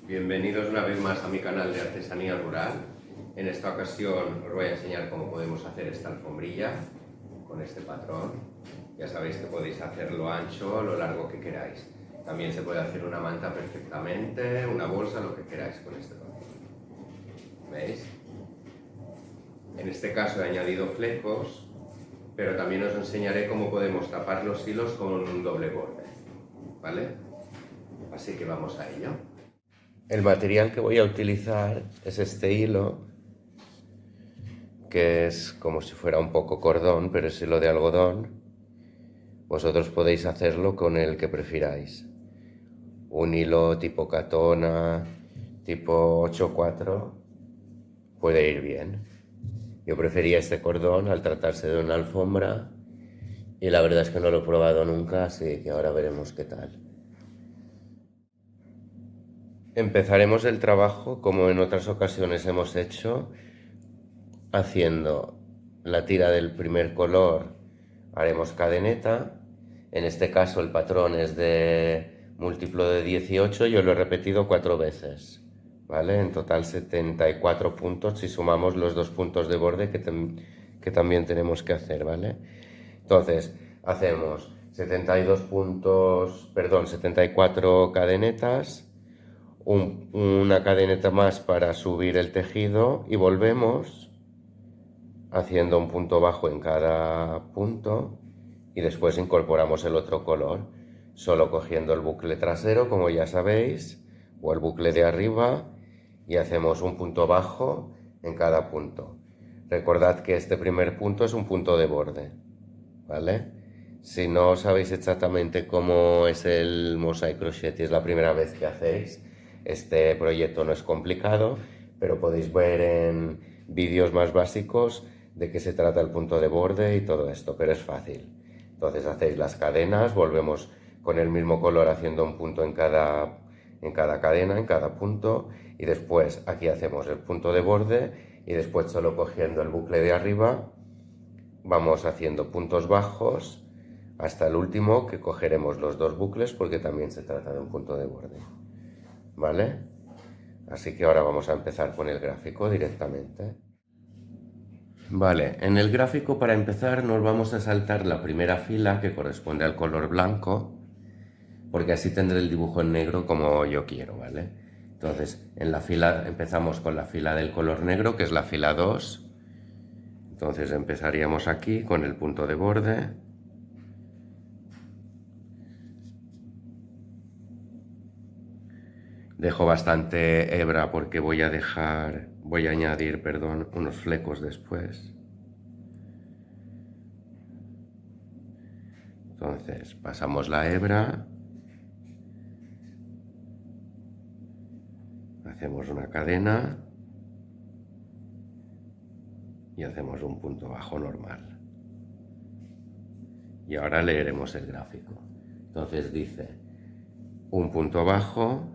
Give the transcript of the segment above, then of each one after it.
Bienvenidos una vez más a mi canal de artesanía rural. En esta ocasión os voy a enseñar cómo podemos hacer esta alfombrilla con este patrón. Ya sabéis que podéis hacerlo ancho o lo largo que queráis. También se puede hacer una manta perfectamente, una bolsa, lo que queráis con este patrón. ¿Veis? En este caso he añadido flecos, pero también os enseñaré cómo podemos tapar los hilos con un doble borde, ¿vale? Así que vamos a ello. El material que voy a utilizar es este hilo, que es como si fuera un poco cordón, pero es hilo de algodón. Vosotros podéis hacerlo con el que prefiráis. Un hilo tipo Katona, tipo 8/4, puede ir bien. Yo prefería este cordón al tratarse de una alfombra y la verdad es que no lo he probado nunca, así que ahora veremos qué tal. Empezaremos el trabajo como en otras ocasiones hemos hecho, haciendo la tira del primer color. Haremos cadeneta. En este caso el patrón es de múltiplo de 18, yo lo he repetido 4 veces, ¿vale? En total 74 puntos si sumamos los 2 puntos de borde que también tenemos que hacer, ¿vale? Entonces hacemos 74 cadenetas, una cadeneta más para subir el tejido y volvemos haciendo un punto bajo en cada punto y después incorporamos el otro color, solo cogiendo el bucle trasero, como ya sabéis, o el bucle de arriba, y hacemos un punto bajo en cada punto. Recordad que este primer punto es un punto de borde, ¿vale? Si no sabéis exactamente cómo es el mosaic crochet y es la primera vez que hacéis, este proyecto no es complicado, pero podéis ver en vídeos más básicos de qué se trata el punto de borde y todo esto, pero es fácil. Entonces hacéis las cadenas, volvemos con el mismo color haciendo un punto en cada cadena, en cada punto, y después aquí hacemos el punto de borde y después solo cogiendo el bucle de arriba vamos haciendo puntos bajos hasta el último, que cogeremos los 2 bucles porque también se trata de un punto de borde, ¿vale? Así que ahora vamos a empezar con el gráfico directamente. Vale, en el gráfico para empezar nos vamos a saltar la primera fila que corresponde al color blanco, porque así tendré el dibujo en negro como yo quiero, ¿vale? Entonces, en la fila empezamos con la fila del color negro, que es la fila 2. Entonces empezaríamos aquí con el punto de borde. Dejo bastante hebra porque voy a añadir, perdón, unos flecos después. Entonces pasamos la hebra, hacemos una cadena y hacemos un punto bajo normal. Y ahora leeremos el gráfico. Entonces dice un punto bajo,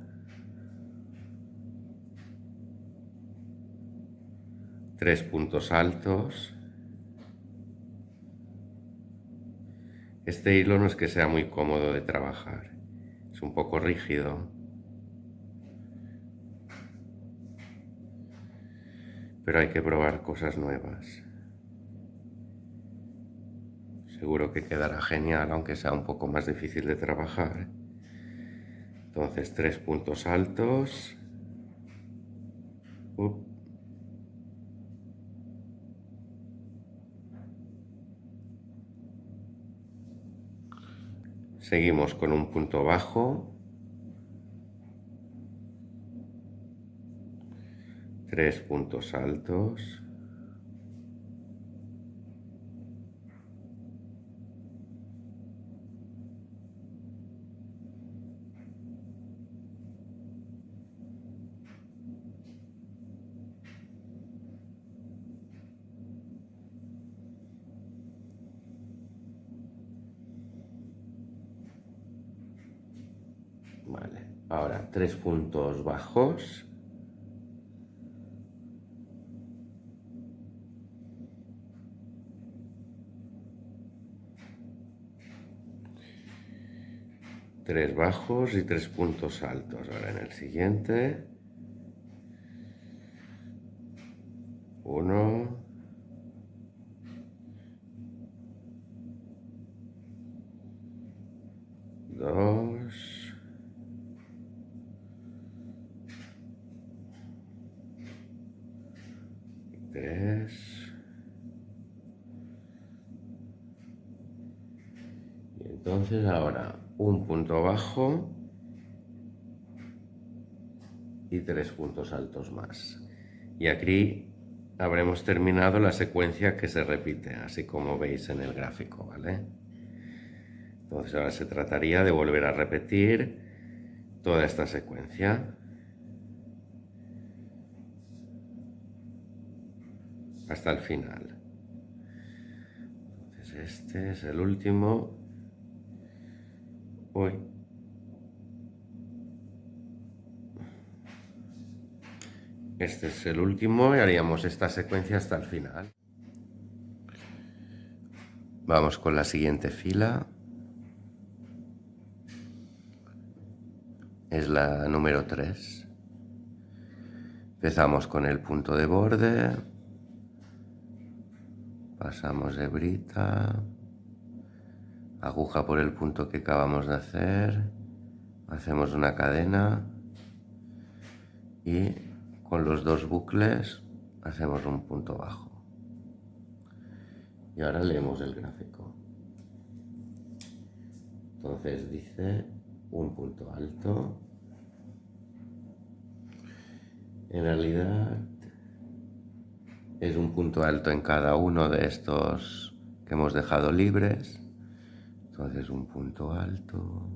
3 puntos altos. Este hilo no es que sea muy cómodo de trabajar, es un poco rígido, pero hay que probar cosas nuevas. Seguro que quedará genial, aunque sea un poco más difícil de trabajar. Entonces 3 puntos altos. Seguimos con un punto bajo. 3 puntos altos. Vale, ahora 3 puntos bajos. 3 bajos y 3 puntos altos. Ahora en el siguiente. 1, 2, 3. Y entonces ahora un punto bajo y 3 puntos altos más. Y aquí habremos terminado la secuencia que se repite, así como veis en el gráfico, ¿vale? Entonces ahora se trataría de volver a repetir toda esta secuencia hasta el final. Entonces este es el último. Uy. Este es el último y haríamos esta secuencia hasta el final. Vamos con la siguiente fila. Es la número 3. Empezamos con el punto de borde. Pasamos hebrita. Aguja por el punto que acabamos de hacer. Hacemos una cadena. Y con los 2 bucles hacemos un punto bajo. Y ahora leemos el gráfico. Entonces dice un punto alto. En realidad es un punto alto en cada uno de estos que hemos dejado libres. Entonces un punto alto.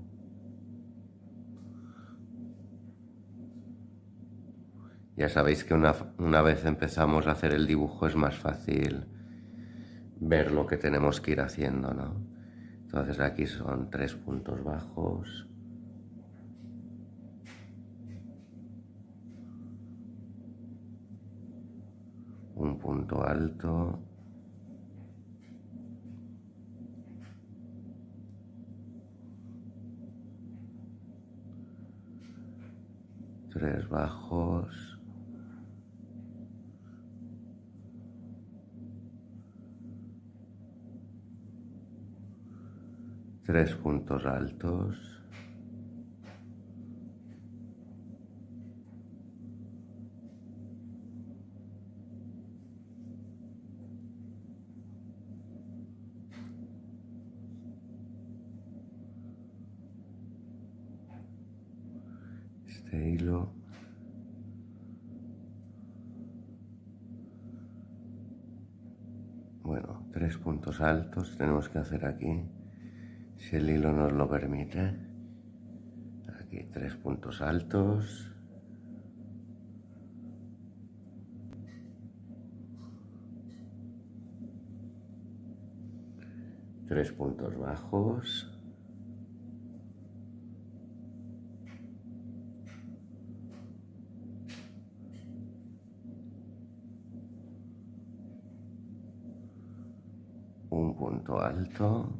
Ya sabéis que una vez empezamos a hacer el dibujo es más fácil ver lo que tenemos que ir haciendo, ¿no? Entonces aquí son 3 puntos bajos. Un punto alto. Tres bajos. Tres puntos altos. Este hilo. Bueno, 3 puntos altos tenemos que hacer aquí, si el hilo nos lo permite. Aquí 3 puntos altos. Tres puntos bajos. Un punto alto.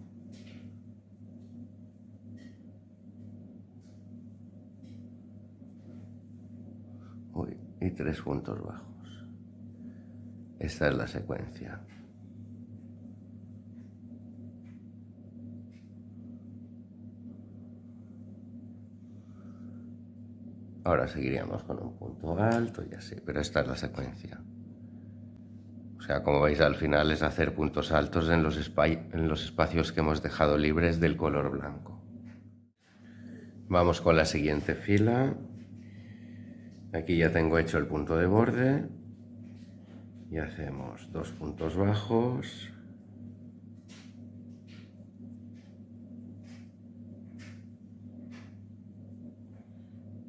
Uy, y 3 puntos bajos. Esta es la secuencia. Ahora seguiríamos con un punto alto y así, pero esta es la secuencia. O sea, como veis al final es hacer puntos altos en los espacios que hemos dejado libres del color blanco. Vamos con la siguiente fila. Aquí ya tengo hecho el punto de borde. Y hacemos 2 puntos bajos.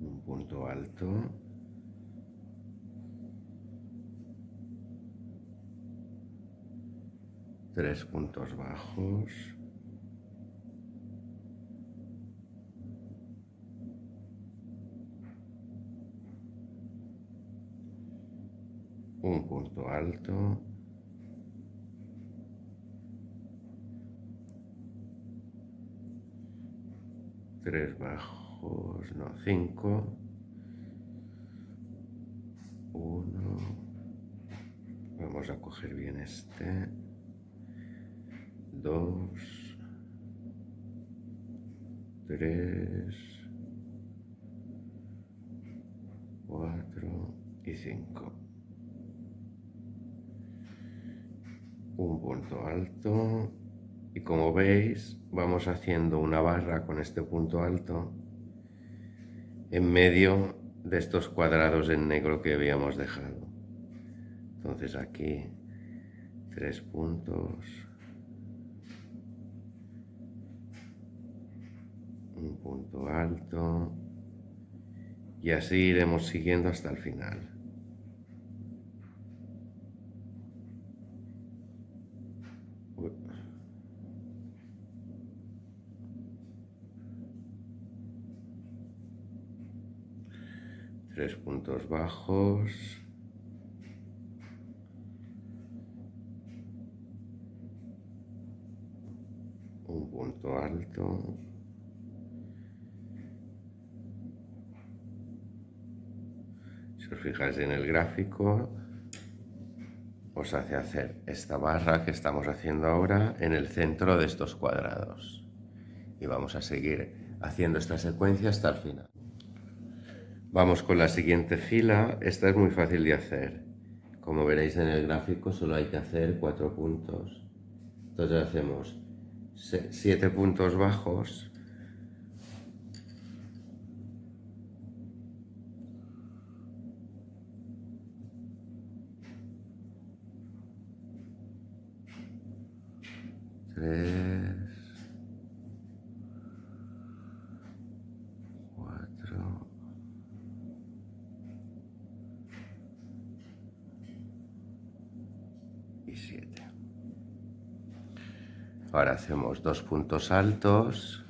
Un punto alto. Tres puntos bajos. Un punto alto. 3 bajos, no, 5, 1, vamos a coger bien este, 2, 3, 4 y 5. Un punto alto y como veis vamos haciendo una barra con este punto alto en medio de estos cuadrados en negro que habíamos dejado. Entonces aquí 3 puntos, un punto alto y así iremos siguiendo hasta el final. Uy. 3 puntos bajos, un punto alto, si os fijáis en el gráfico os hace hacer esta barra que estamos haciendo ahora en el centro de estos cuadrados y vamos a seguir haciendo esta secuencia hasta el final. Vamos con la siguiente fila. Esta es muy fácil de hacer. Como veréis en el gráfico solo hay que hacer 4 puntos. Entonces hacemos 7 puntos bajos, tres, 4 y 7. Ahora hacemos 2 puntos altos,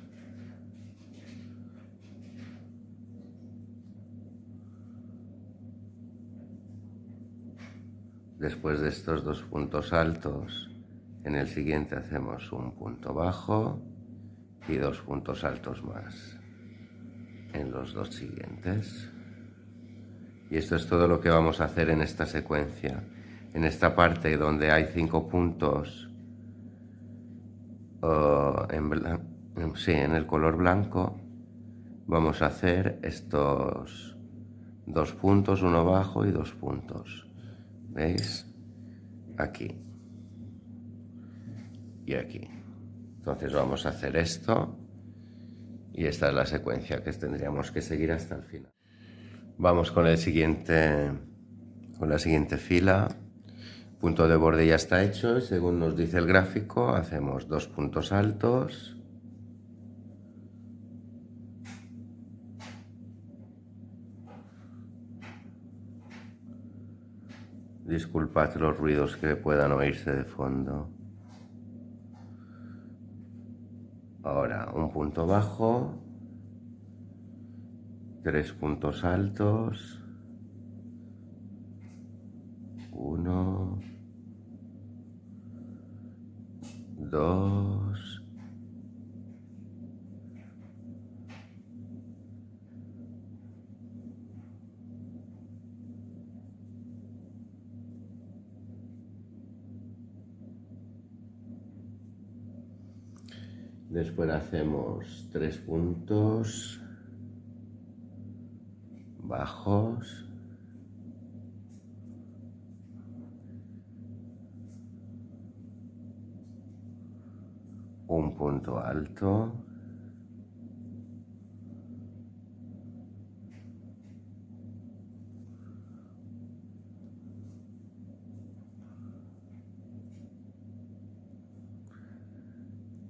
después de estos 2 puntos altos en el siguiente hacemos un punto bajo y 2 puntos altos más en los 2 siguientes. Y esto es todo lo que vamos a hacer en esta secuencia. En esta parte donde hay 5 puntos en el color blanco, vamos a hacer estos 2 puntos, uno bajo y 2 puntos. ¿Veis? Aquí y aquí. Entonces vamos a hacer esto y esta es la secuencia que tendríamos que seguir hasta el final. Vamos con la siguiente fila. Punto de borde ya está hecho y según nos dice el gráfico hacemos 2 puntos altos, disculpad los ruidos que puedan oírse de fondo. Ahora un punto bajo, 3 puntos altos, 1, 2, después hacemos 3 puntos bajos, un punto alto,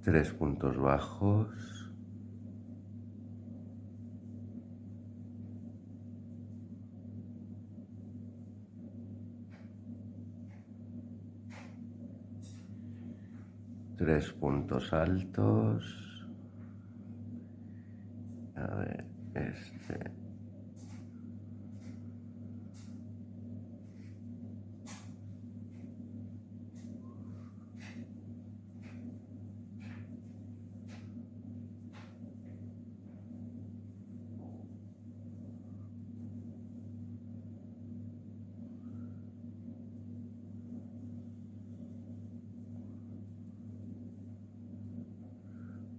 tres puntos bajos, tres puntos altos, a ver, este,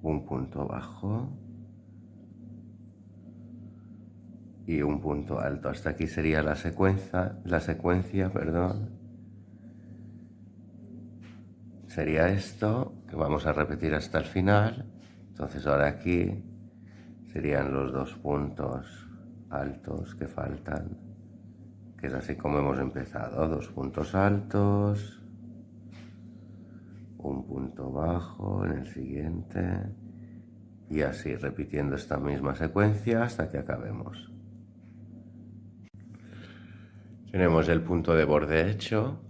un punto bajo y un punto alto. Hasta aquí sería la secuencia, perdón. Sería esto, que vamos a repetir hasta el final. Entonces ahora aquí serían los dos puntos altos que faltan, que es así como hemos empezado. Dos puntos altos, un punto bajo en el siguiente, y así repitiendo esta misma secuencia hasta que acabemos. Tenemos el punto de borde hecho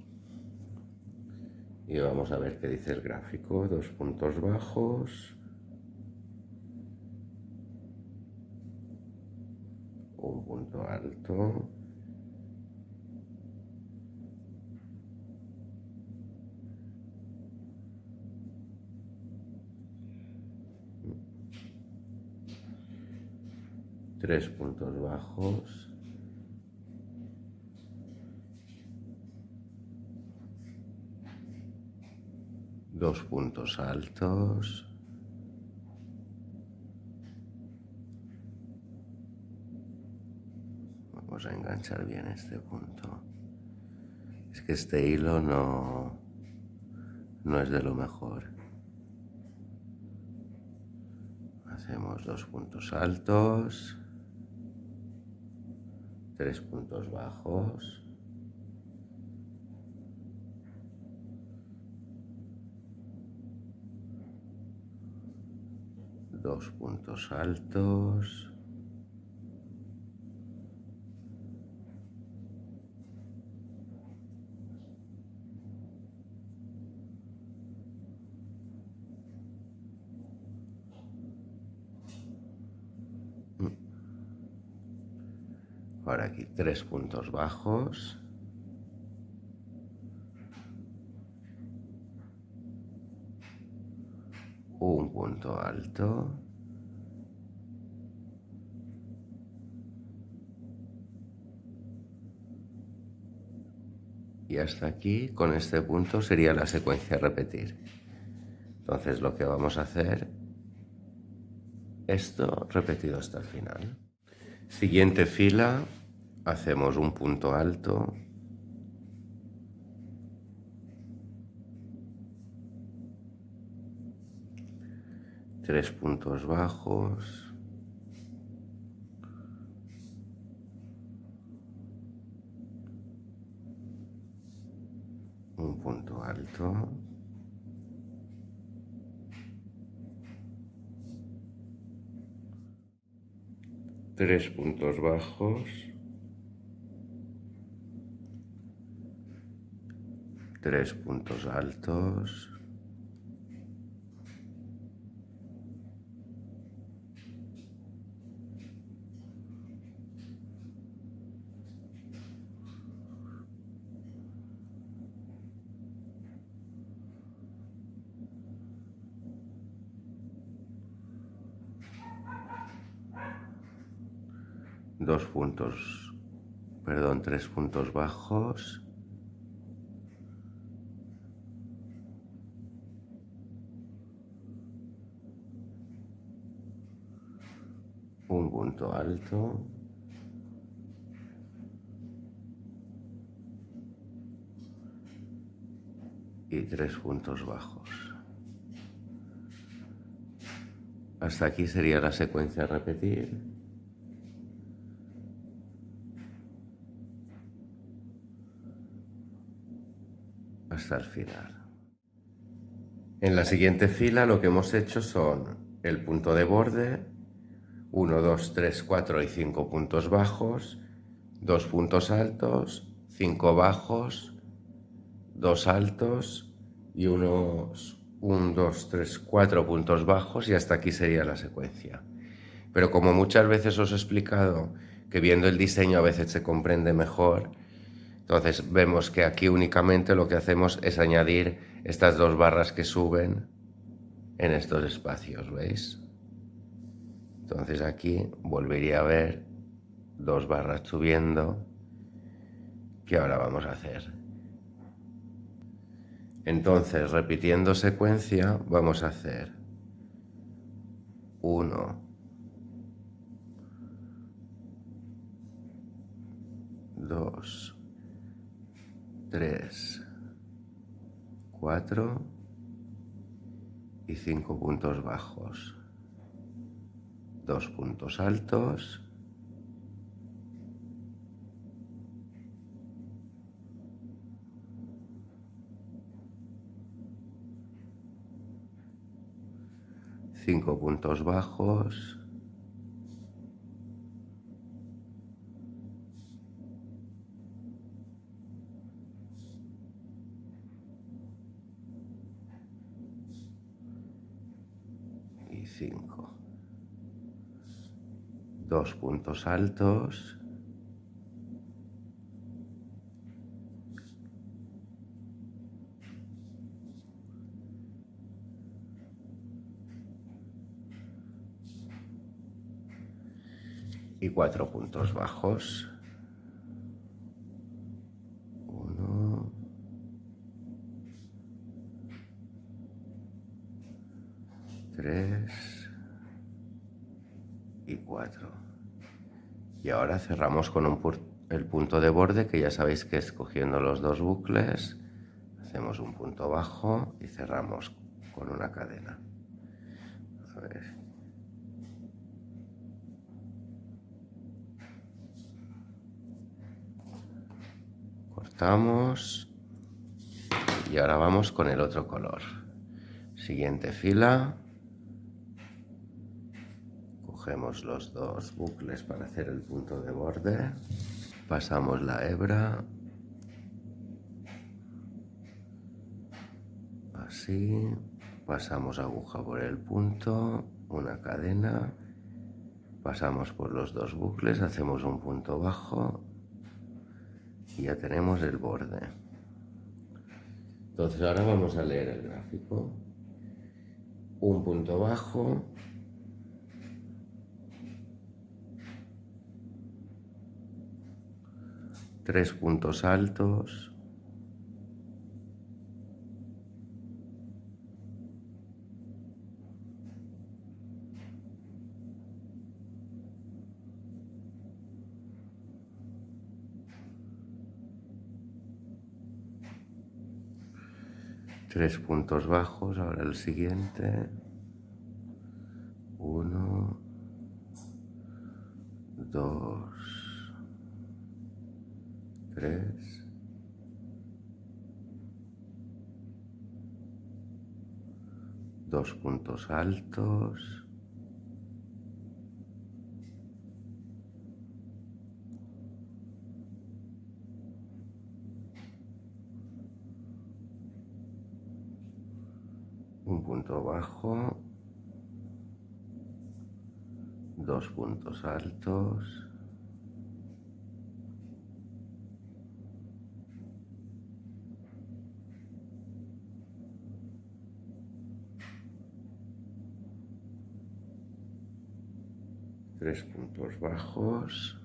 y vamos a ver qué dice el gráfico. Dos puntos bajos, un punto alto, tres puntos bajos, dos puntos altos, vamos a enganchar bien este punto. Es que este hilo no es de lo mejor. Hacemos dos puntos altos, tres puntos bajos, dos puntos altos, ahora aquí tres puntos bajos, un punto alto, y hasta aquí con este punto sería la secuencia a repetir. Entonces lo que vamos a hacer, esto repetido hasta el final. Siguiente fila, hacemos un punto alto, tres puntos bajos, un punto alto, tres puntos bajos, tres puntos altos, tres puntos bajos, un punto alto, y tres puntos bajos. Hasta aquí sería la secuencia a repetir. Hasta el final. En la siguiente fila lo que hemos hecho son el punto de borde, 1, 2, 3, 4 y 5 puntos bajos, 2 puntos altos, 5 bajos, 2 altos y unos 1, 2, 3, 4 puntos bajos, y hasta aquí sería la secuencia. Pero como muchas veces os he explicado que viendo el diseño a veces se comprende mejor, entonces vemos que aquí únicamente lo que hacemos es añadir estas dos barras que suben en estos espacios, ¿veis? Entonces aquí volvería a ver dos barras subiendo que ahora vamos a hacer. Entonces, repitiendo secuencia, vamos a hacer 1, 2, 3, 4 y 5 puntos bajos, 2 puntos altos, cinco puntos bajos, y 5, 2 puntos altos, y 4 puntos bajos, 1, 3 y 4. Y ahora cerramos con el punto de borde, que ya sabéis que es cogiendo los dos bucles, hacemos un punto bajo y cerramos con una cadena. A ver. Cortamos y ahora vamos con el otro color. Siguiente fila, cogemos los dos bucles para hacer el punto de borde, pasamos la hebra, así, pasamos aguja por el punto, una cadena, pasamos por los dos bucles, hacemos un punto bajo y ya tenemos el borde. Entonces ahora vamos a leer el gráfico. Un punto bajo, tres puntos altos, tres puntos bajos, ahora el siguiente, 1, 2, 3, 2 puntos altos, un punto bajo, 2 puntos altos, tres puntos bajos,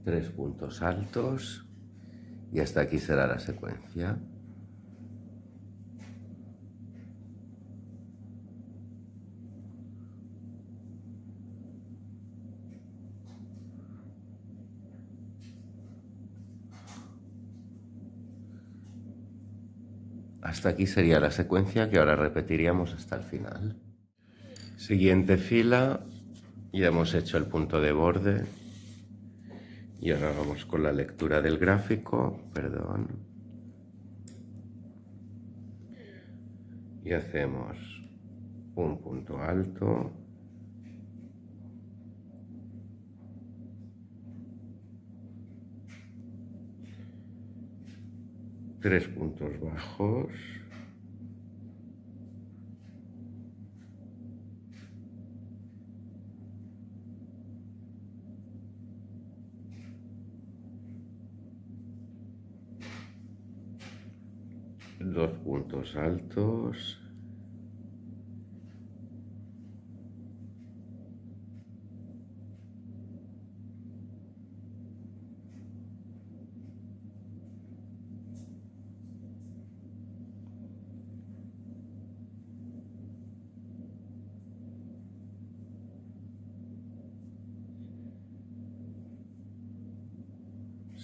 tres puntos altos, y hasta aquí será la secuencia. Hasta aquí sería la secuencia, que ahora repetiríamos hasta el final. Siguiente fila, ya hemos hecho el punto de borde y ahora vamos con la lectura del gráfico, y hacemos un punto alto, tres puntos bajos, dos puntos altos,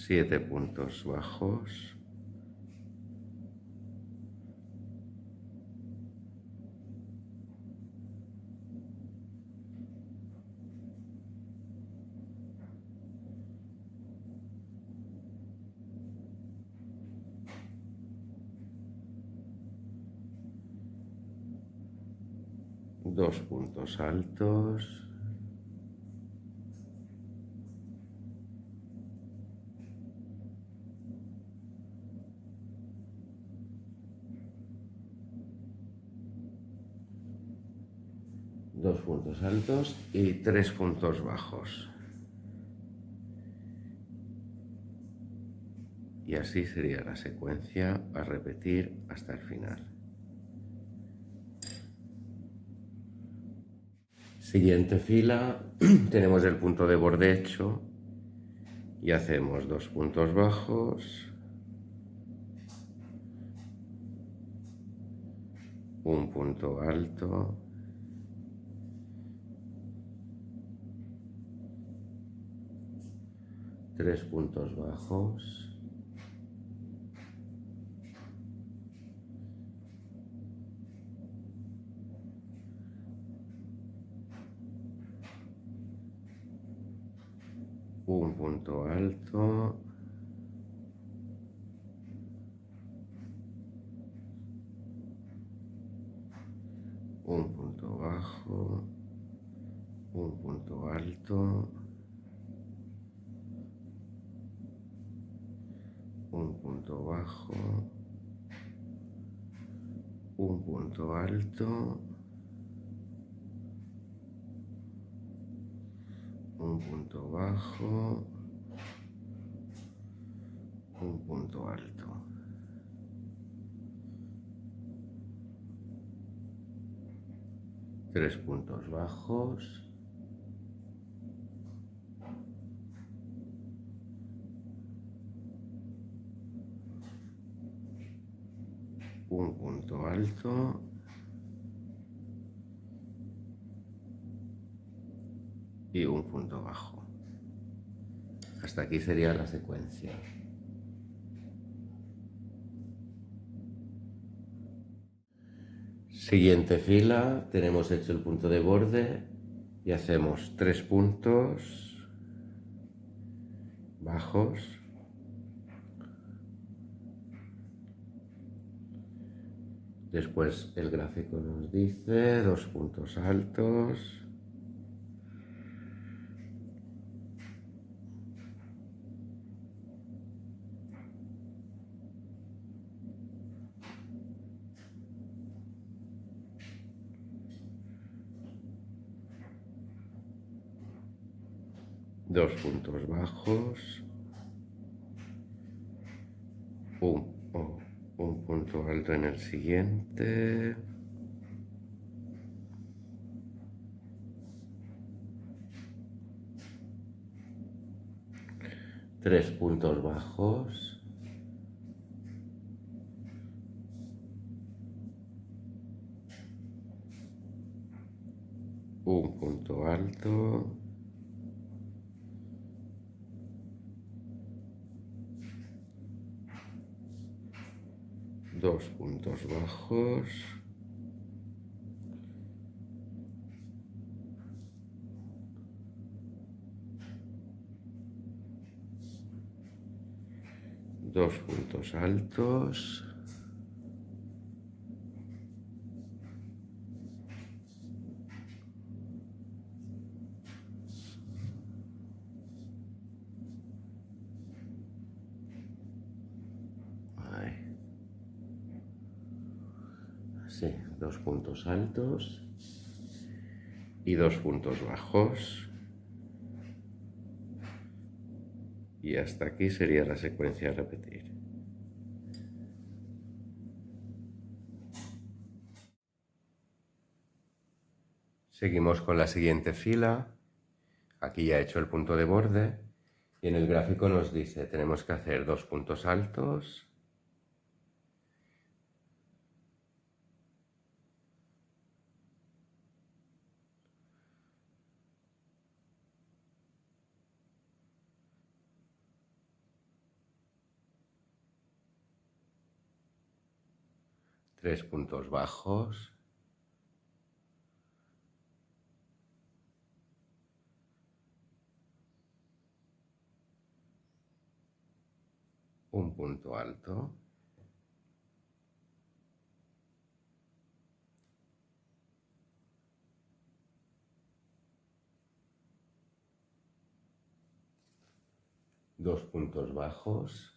7 puntos bajos, dos puntos altos, dos puntos altos y 3 puntos bajos. Y así sería la secuencia a repetir hasta el final. Siguiente fila, tenemos el punto de borde hecho y hacemos 2 puntos bajos, un punto alto, tres puntos bajos, un punto alto, un punto bajo, un punto alto, un punto bajo, un punto alto, un punto bajo, un punto alto. Tres puntos bajos, un punto alto, y un punto bajo. Hasta aquí sería la secuencia. Siguiente fila, tenemos hecho el punto de borde y hacemos 3 puntos bajos, después el gráfico nos dice 2 puntos altos, dos puntos bajos, un punto alto en el siguiente, tres puntos bajos, un punto alto, dos puntos bajos, dos puntos altos, sí, dos puntos altos y dos puntos bajos. Y hasta aquí sería la secuencia a repetir. Seguimos con la siguiente fila. Aquí ya he hecho el punto de borde y en el gráfico nos dice tenemos que hacer 2 puntos altos, 3 puntos bajos, un punto alto, dos puntos bajos,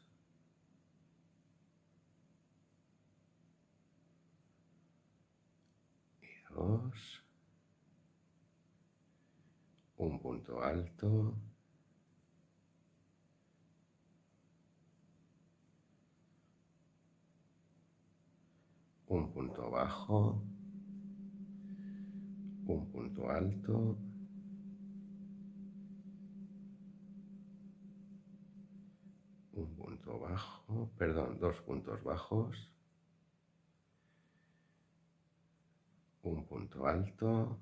y dos, un punto alto, un punto bajo, un punto alto, un punto bajo, perdón, dos puntos bajos, un punto alto,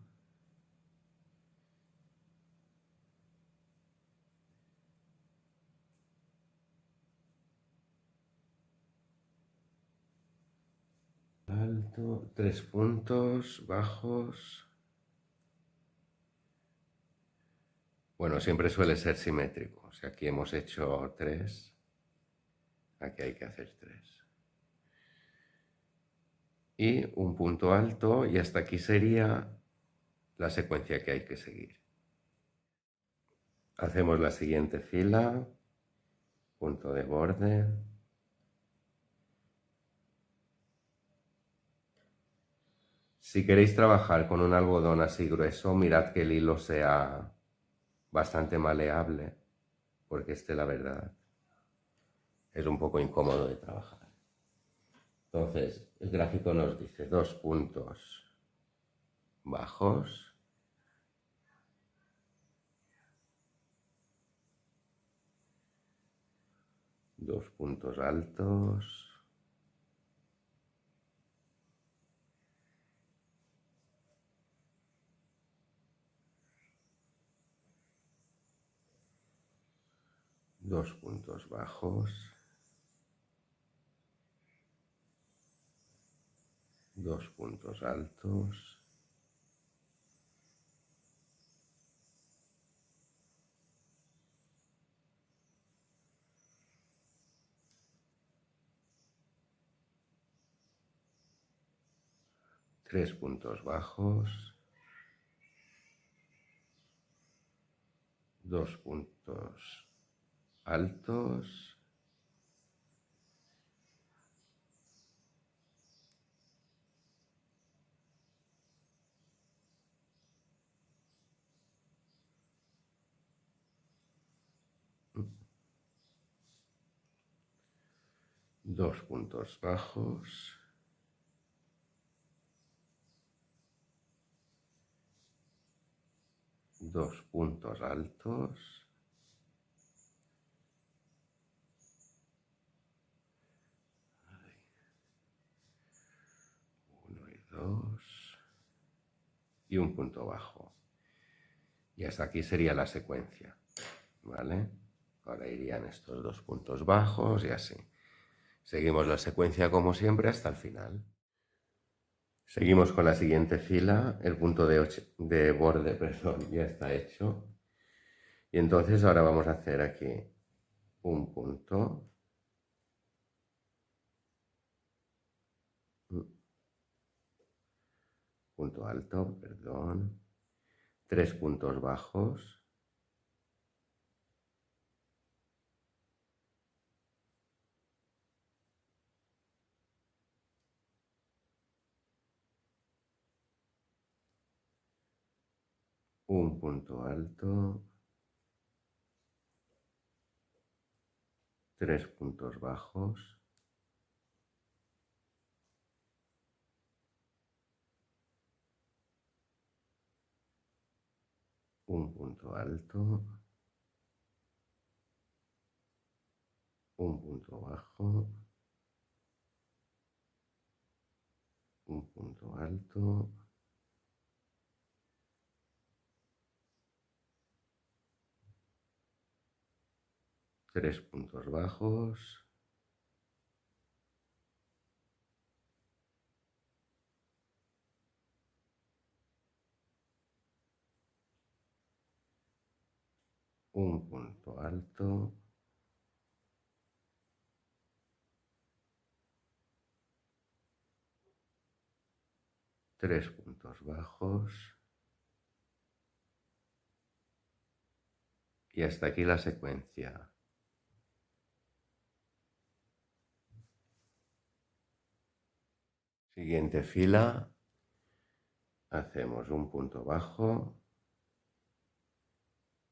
alto, tres puntos bajos. Bueno, siempre suele ser simétrico. Si aquí hemos hecho 3, aquí hay que hacer 3. Y un punto alto, y hasta aquí sería la secuencia que hay que seguir. Hacemos la siguiente fila, punto de borde. Si queréis trabajar con un algodón así grueso, mirad que el hilo sea bastante maleable, porque la verdad, es un poco incómodo de trabajar. Entonces, el gráfico nos dice 2 puntos bajos, dos puntos altos, dos puntos bajos, dos puntos altos, tres puntos bajos, dos puntos altos, dos puntos bajos, dos puntos altos, uno y dos, y un punto bajo. Y hasta aquí sería la secuencia, ¿vale? Ahora irían estos dos puntos bajos y así. Seguimos la secuencia como siempre hasta el final. Seguimos con la siguiente fila, el punto de borde, perdón, ya está hecho. Y entonces ahora vamos a hacer aquí un punto alto, perdón, tres puntos bajos, un punto alto, tres puntos bajos, un punto alto, un punto bajo, un punto alto, tres puntos bajos, un punto alto, tres puntos bajos y hasta aquí la secuencia. Siguiente fila, hacemos un punto bajo,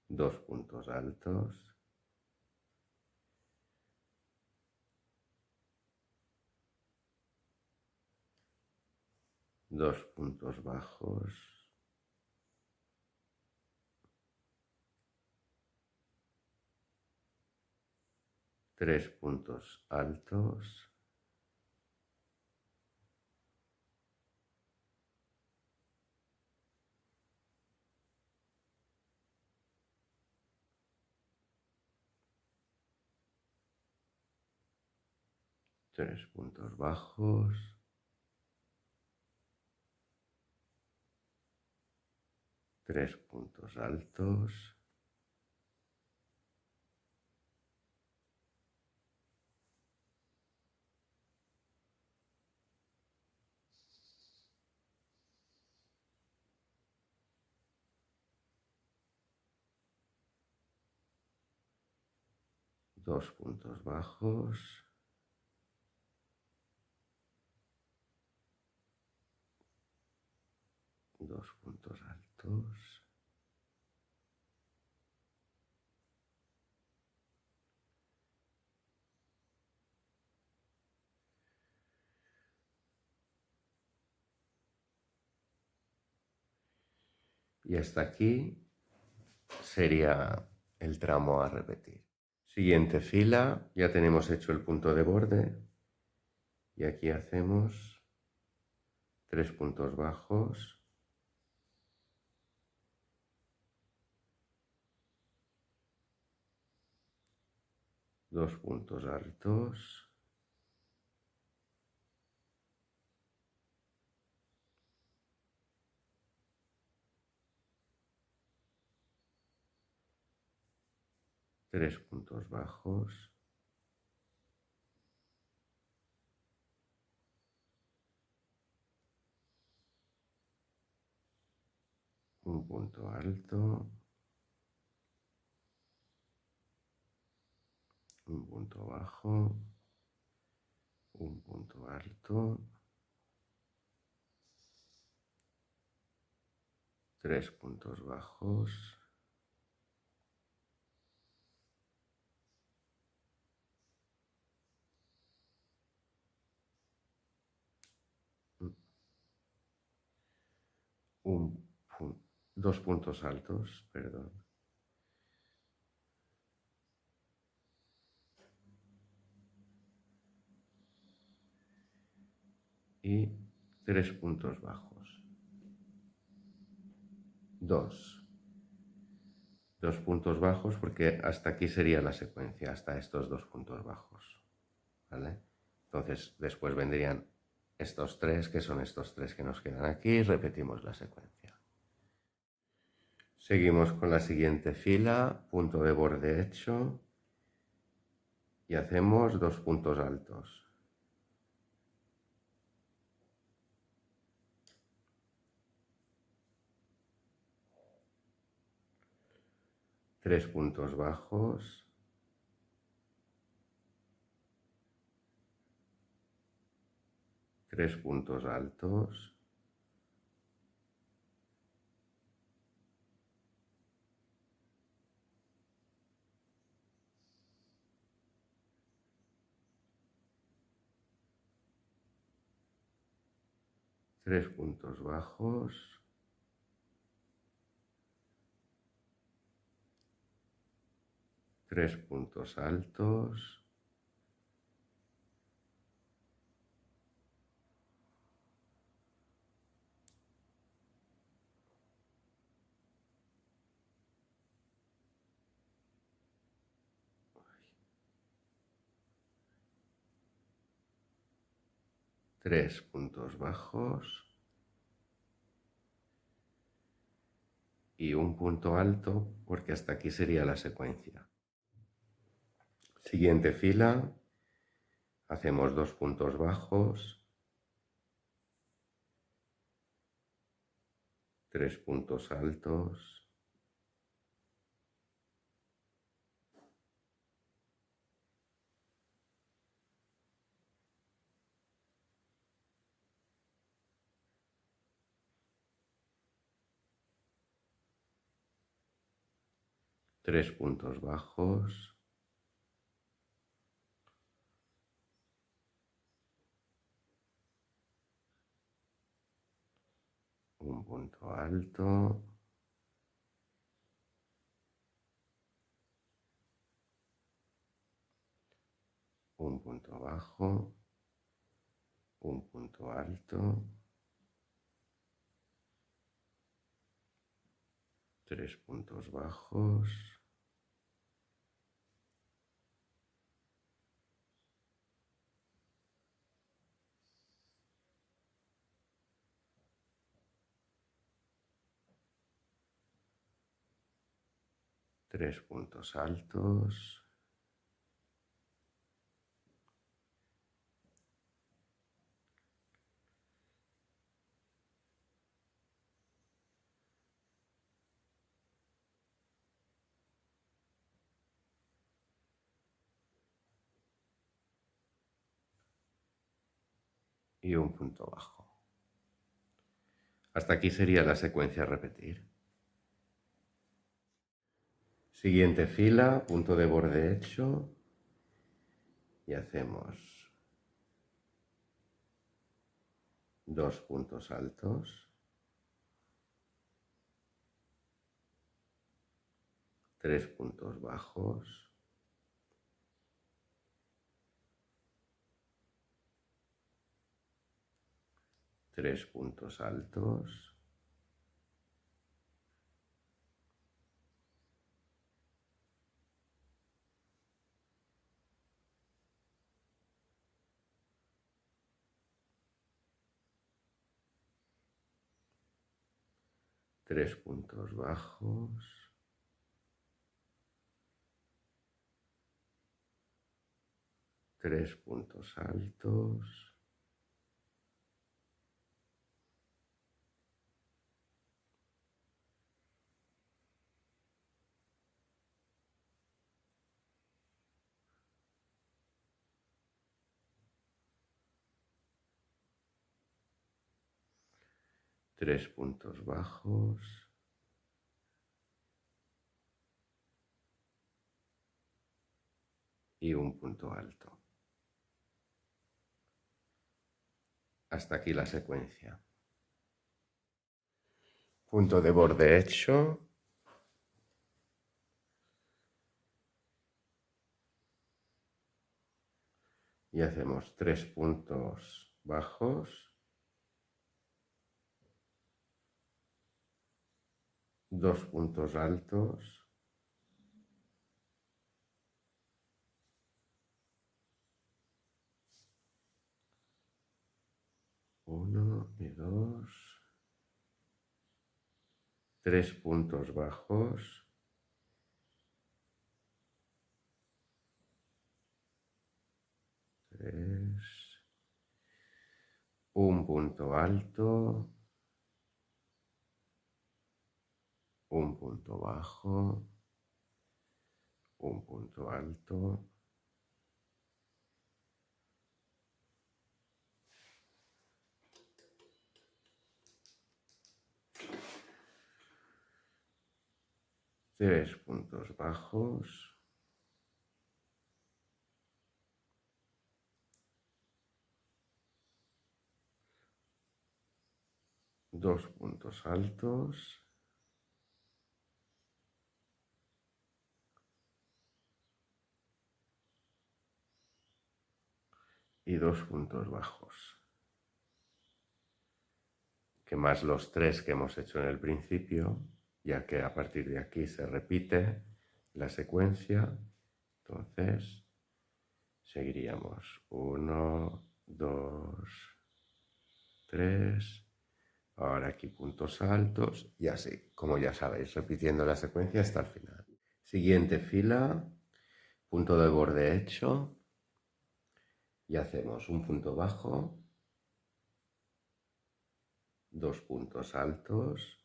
dos puntos altos, dos puntos bajos, tres puntos altos, tres puntos bajos, tres puntos altos, dos puntos bajos, dos puntos altos, y hasta aquí sería el tramo a repetir. Siguiente fila, ya tenemos hecho el punto de borde y aquí hacemos tres puntos bajos, dos puntos altos, tres puntos bajos, un punto alto, un punto bajo, un punto alto, tres puntos bajos, dos puntos altos, perdón, y tres puntos bajos, dos puntos bajos porque hasta aquí sería la secuencia, hasta estos dos puntos bajos, ¿vale? Entonces después vendrían estos tres, que son estos tres que nos quedan aquí, y repetimos la secuencia. Seguimos con la siguiente fila, punto de borde hecho, y hacemos dos puntos altos. Tres puntos bajos, tres puntos altos, tres puntos bajos, tres puntos altos, tres puntos bajos, y un punto alto, porque hasta aquí sería la secuencia. Siguiente fila, hacemos 2 puntos bajos, 3 puntos altos, 3 puntos bajos, 1 punto alto, 1 punto bajo, 1 punto alto, 3 puntos bajos, 3 puntos altos, y 1 punto bajo. Hasta aquí sería la secuencia a repetir. Siguiente fila, punto de borde hecho, y hacemos 2 puntos altos, 3 puntos bajos, 3 puntos altos, 3 puntos bajos, 3 puntos altos, 3 puntos bajos, 1 punto alto. Hasta aquí la secuencia. Punto de borde hecho. Y hacemos 3 puntos bajos, 2 puntos altos, 1 y 2, 3 puntos bajos, 3, 1 punto alto, 1 punto bajo, 1 punto alto, 3 puntos bajos, 2 puntos altos, y 2 puntos bajos, que más los 3 que hemos hecho en el principio, ya que a partir de aquí se repite la secuencia. Entonces seguiríamos 1, 2, 3, Ahora aquí puntos altos y así, como ya sabéis, repitiendo la secuencia hasta el final. Siguiente fila, punto de borde hecho y hacemos un punto bajo, 2 puntos altos,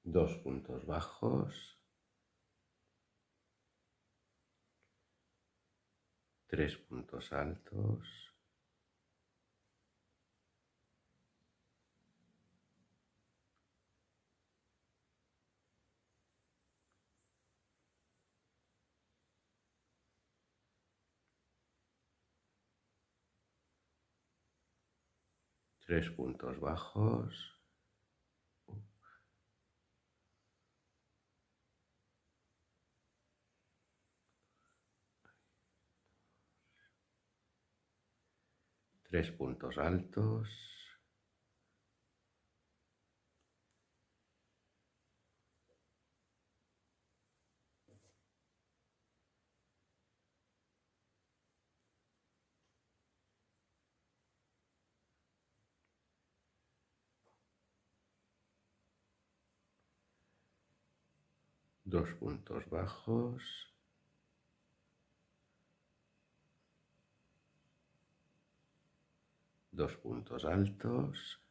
dos puntos bajos, 3 puntos altos, tres puntos bajos, tres puntos altos, dos puntos bajos, dos puntos altos,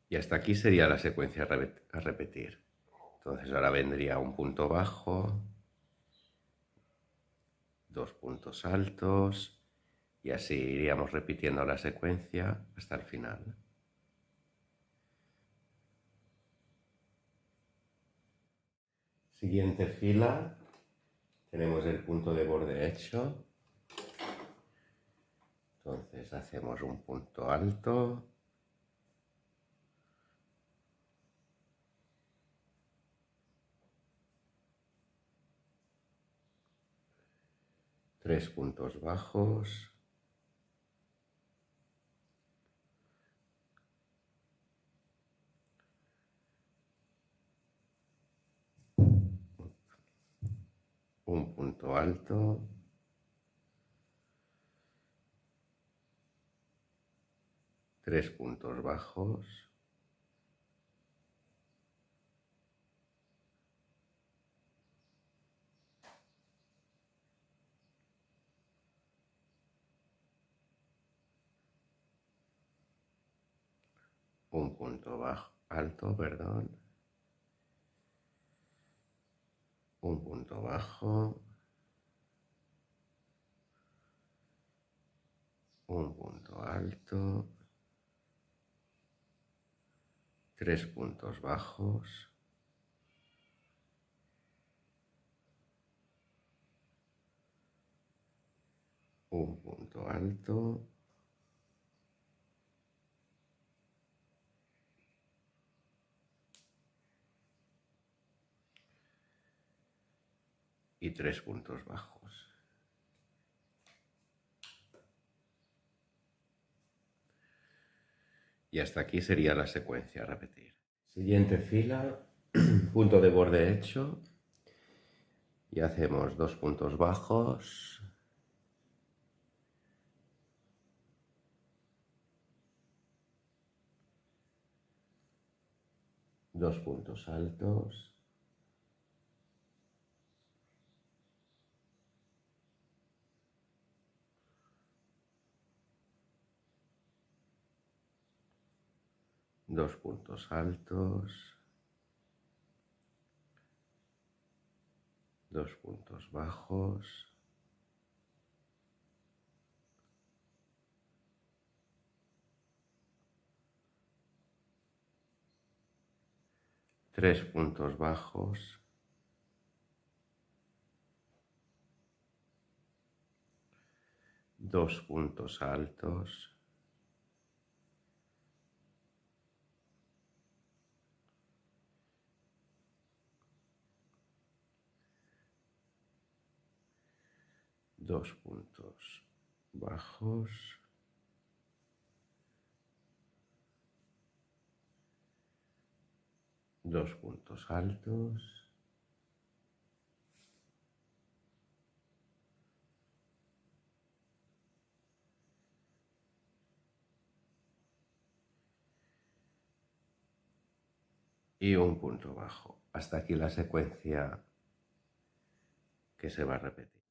y hasta aquí sería la secuencia a repetir. Entonces ahora vendría un punto bajo, dos puntos altos y así iríamos repitiendo la secuencia hasta el final. Siguiente fila, tenemos el punto de borde hecho. Entonces hacemos un punto alto, tres puntos bajos, un punto alto, tres puntos bajos, un punto bajo, alto, perdón, un punto bajo, un punto alto, tres puntos bajos, un punto alto, y tres puntos bajos. Y hasta aquí sería la secuencia a repetir. Siguiente fila, punto de borde hecho y hacemos dos puntos bajos, dos puntos altos, dos puntos altos, dos puntos bajos, tres puntos bajos, dos puntos altos, dos puntos bajos, dos puntos altos, y un punto bajo. Hasta aquí la secuencia que se va a repetir.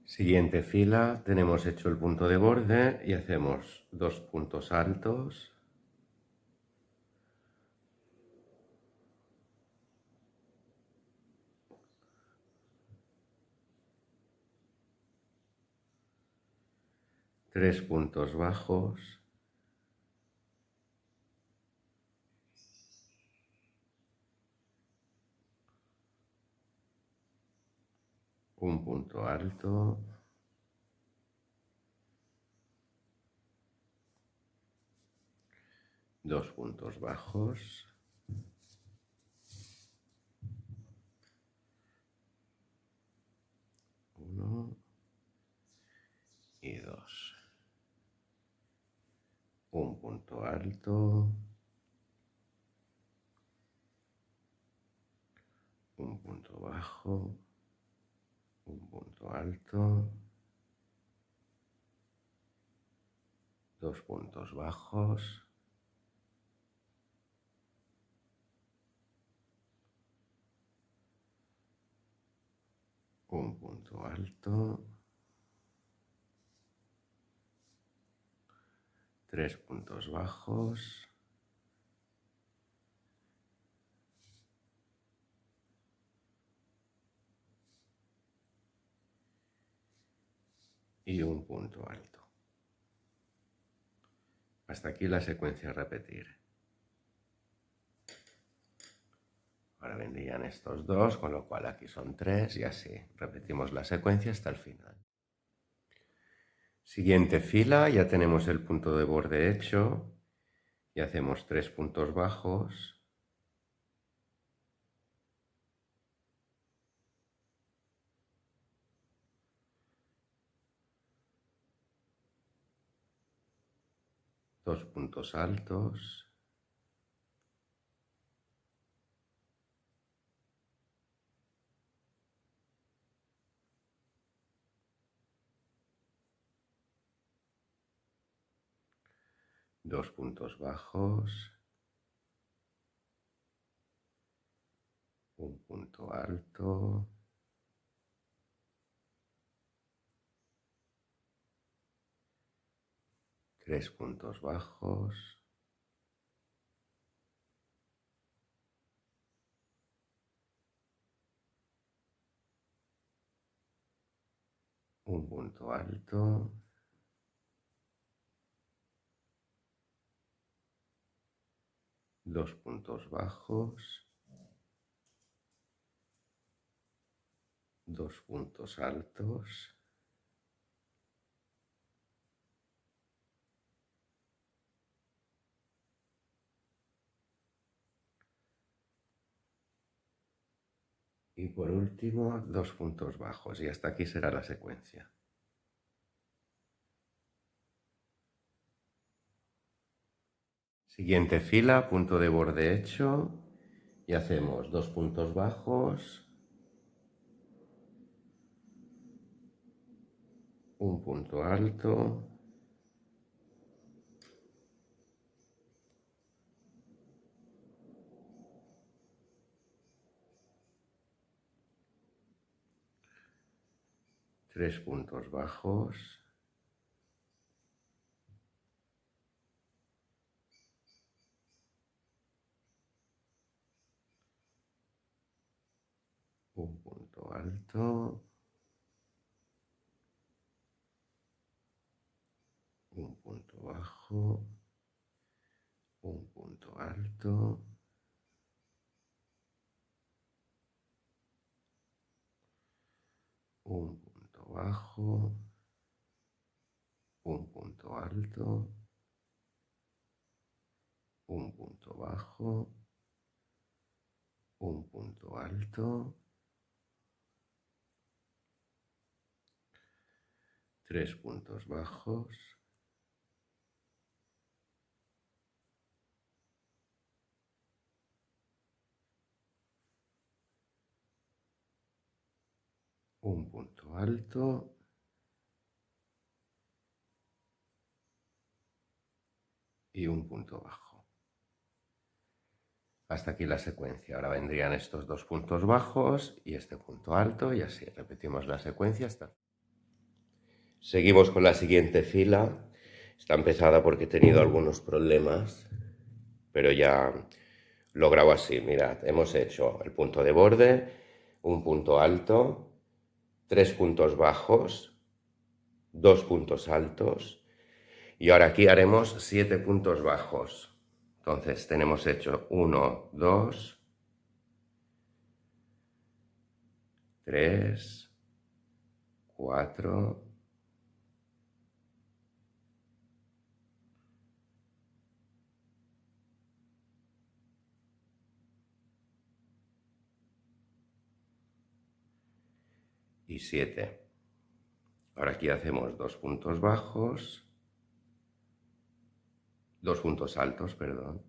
Siguiente fila, tenemos hecho el punto de borde y hacemos dos puntos altos, tres puntos bajos, un punto alto, dos puntos bajos, uno y dos, un punto alto, un punto bajo, un punto alto, dos puntos bajos, un punto alto, tres puntos bajos, y un punto alto. Hasta aquí la secuencia a repetir. Ahora vendrían estos dos, con lo cual aquí son tres y así. Repetimos la secuencia hasta el final. Siguiente fila, ya tenemos el punto de borde hecho y hacemos tres puntos bajos, dos puntos altos, dos puntos bajos, un punto alto, tres puntos bajos, un punto alto, dos puntos bajos, dos puntos altos, y por último dos puntos bajos, y hasta aquí será la secuencia. Siguiente fila, punto de borde hecho y hacemos dos puntos bajos, un punto alto, tres puntos bajos, un punto alto, un punto bajo, un punto alto, un punto bajo, un punto alto, un punto bajo, un punto alto, 3 puntos bajos, un punto alto y un punto bajo. Hasta aquí la secuencia. Ahora vendrían estos dos puntos bajos y este punto alto y así repetimos la secuencia hasta... Seguimos con la siguiente fila. Está empezada porque he tenido algunos problemas, pero ya lo grabo así. Mirad, hemos hecho el punto de borde, un punto alto, 3 puntos bajos, 2 puntos altos y ahora aquí haremos 7 puntos bajos. Entonces tenemos hecho 1, 2, 3, 4, 7. Ahora aquí hacemos 2 puntos bajos, 2 puntos altos, perdón.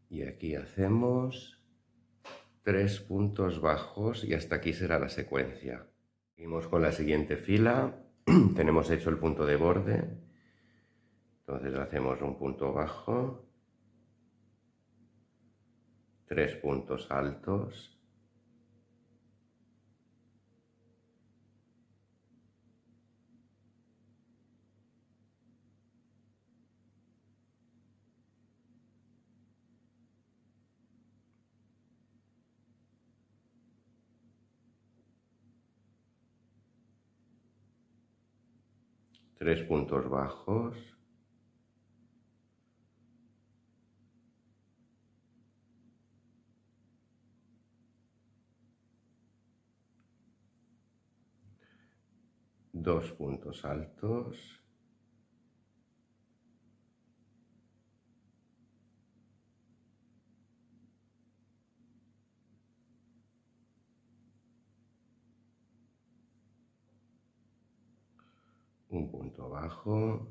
Y aquí hacemos 3 puntos bajos y hasta aquí será la secuencia. Seguimos con la siguiente fila. Tenemos hecho el punto de borde. Entonces hacemos un punto bajo, 3 puntos altos, 3 puntos bajos, dos puntos altos, un punto bajo,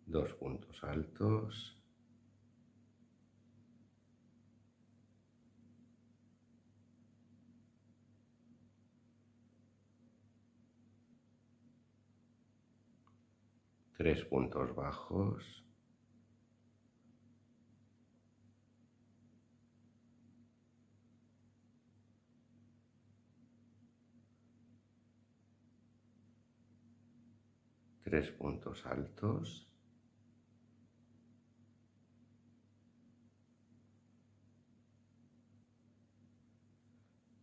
2 puntos altos, tres puntos bajos, tres puntos altos,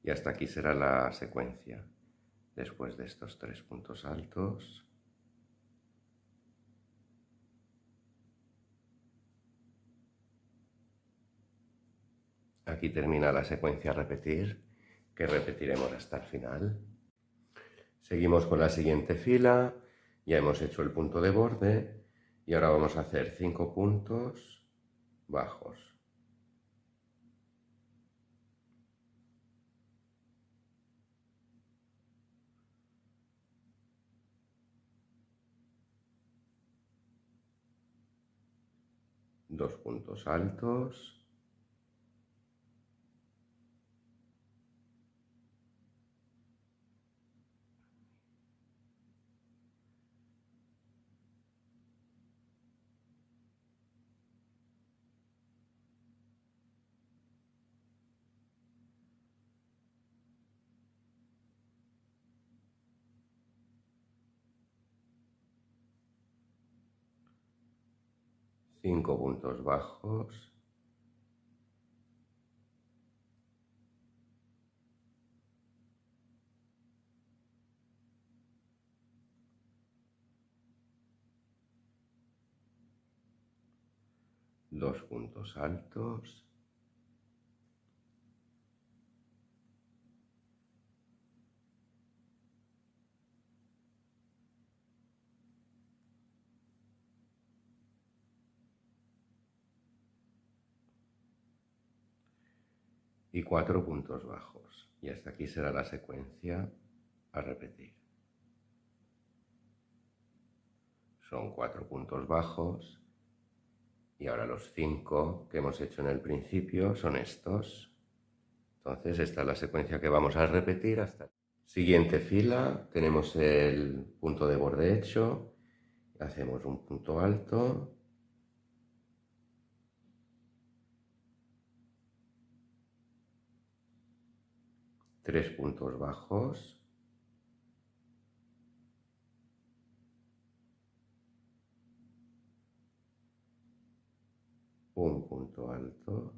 y hasta aquí será la secuencia. Después de estos 3 puntos altos, aquí termina la secuencia a repetir, que repetiremos hasta el final. Seguimos con la siguiente fila, ya hemos hecho el punto de borde y ahora vamos a hacer 5 puntos bajos. Dos puntos altos, cinco puntos bajos, dos puntos altos, y 4 puntos bajos. Y hasta aquí será la secuencia a repetir. Son 4 puntos bajos y ahora los 5 que hemos hecho en el principio son estos. Entonces esta es la secuencia que vamos a repetir hasta aquí. Siguiente fila, tenemos el punto de borde hecho, hacemos un punto alto, tres puntos bajos, un punto alto,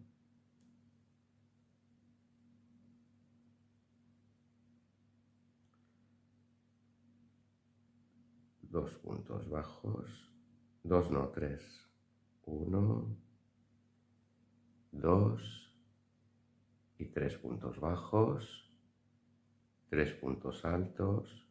dos puntos bajos, dos no, tres, uno, dos y tres puntos bajos, tres puntos altos,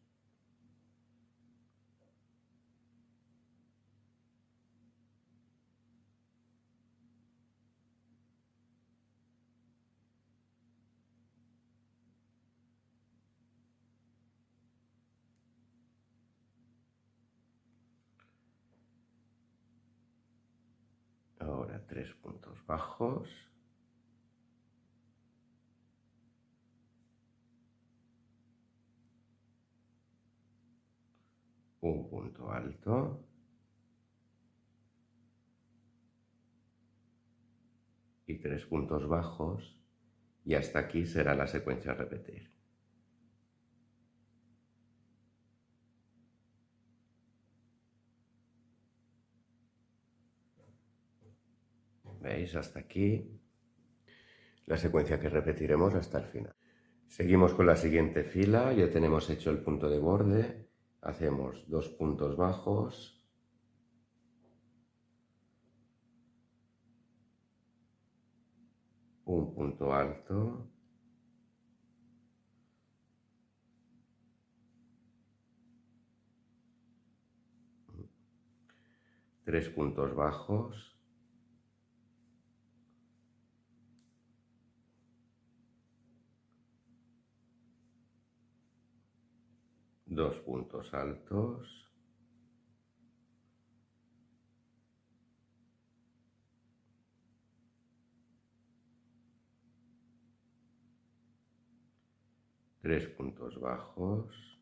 ahora tres puntos bajos, un punto alto, y tres puntos bajos, y hasta aquí será la secuencia a repetir. ¿Veis? Hasta aquí la secuencia que repetiremos hasta el final. Seguimos con la siguiente fila, ya tenemos hecho el punto de borde, hacemos dos puntos bajos, un punto alto, tres puntos bajos, dos puntos altos, tres puntos bajos,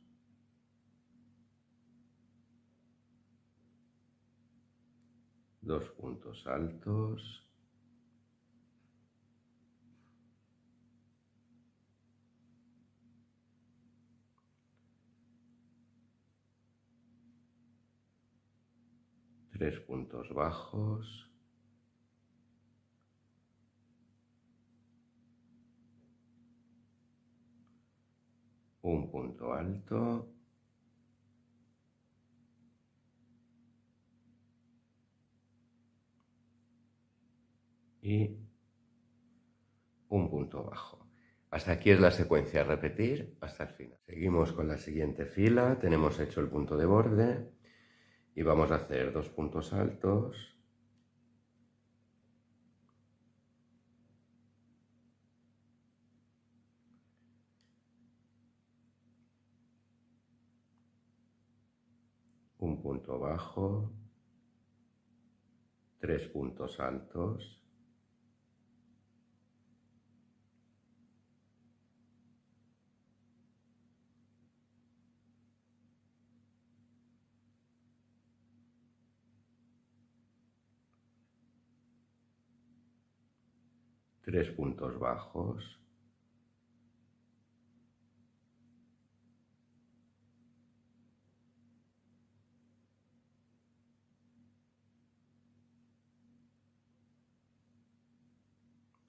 dos puntos altos, tres puntos bajos, un punto alto, y un punto bajo. Hasta aquí es la secuencia a repetir hasta el final. Seguimos con la siguiente fila, tenemos hecho el punto de borde y vamos a hacer dos puntos altos, un punto bajo, tres puntos altos, tres puntos bajos,